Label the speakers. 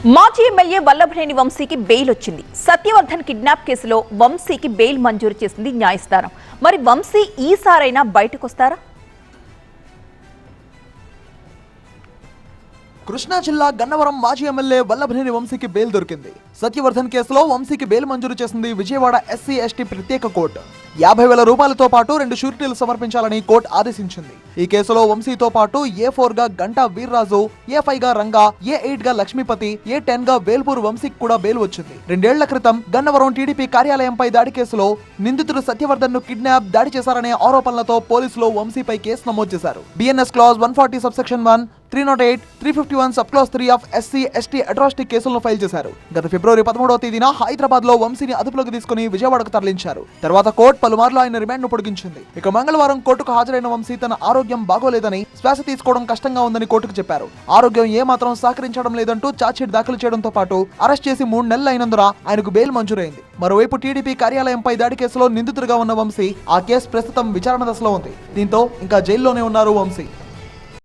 Speaker 1: మాజీ ఎమ్మెల్యే వల్లభనేని వంశీకి బెయిల్ వచ్చింది. సత్యవర్ధన్ కిడ్నాప్ కేసులో వంశీకి బెయిల్ మంజూరు చేసింది న్యాయస్థానం. మరి వంశీ ఈసారైనా బయటకొస్తారా?
Speaker 2: కృష్ణా జిల్లా గన్నవరం మాజీ ఎమ్మెల్యే వల్లభనేని వంశీకి బెయిల్ దొరికింది. సత్యవర్ధన్ కేసులో వంశీకి బెయిల్ మంజూరు చేసింది విజయవాడ ఎస్సీ ఎస్టీ ప్రత్యేక కోర్టు. 50,000 రూపాయలతో పాటు 2 షూరిటీలు సమర్పించాలని కోర్టు ఆదేశించింది. ఈ కేసులో వంశీతో పాటు A4 గా గంటా వీర్రాజు, A5 గా రంగా, A8 గా లక్ష్మీపతి, A10 గా వేల్పూర్ వంశీకి కూడా బెయిల్ వచ్చింది. 2 ఏళ్ల క్రితం గన్నవరం టీడీపీ కార్యాలయంపై దాడి కేసులో నిందితుడు సత్యవర్ధన్ ను కిడ్నాప్, దాడి చేశారనే ఆరోపణలతో పోలీసులు వంశీపై కేసు నమోదు చేశారు. BNS clause 140 subsection 1, 308, 351 sub clause 3 of SC ST atrocity కేసులను ఫైల్ చేశారు. గత ఫిబ్రవరి 13వ తేదీన హైదరాబాద్ లో వంశీని అదుపులోకి తీసుకుని విజయవాడకు తరలించారు. తర్వాత కోర్టు పలుమార్లు ఆయన రిమాండ్ ను పొడిగించింది. ఇక మంగళవారం కోర్టుకు హాజరైన వంశీ తన ఆరోగ్యం బాగోలేదని, శ్వాస తీసుకోవడం కష్టంగా ఉందని కోర్టుకు చెప్పారు. ఆరోగ్యం ఏమాత్రం సహకరించడం లేదంటూ ఛార్జ్షీట్ దాఖలు చేయడంతో పాటు అరెస్ట్ చేసి 3 నెలలు అయినందున ఆయనకు బెయిల్ మంజూరైంది. మరోవైపు టీడీపీ కార్యాలయంపై దాడి కేసులో నిందితుడిగా ఉన్న వంశీ ఆ కేసు ప్రస్తుతం విచారణ దశలో ఉంది. దీంతో ఇంకా జైల్లోనే ఉన్నారు వంశీ.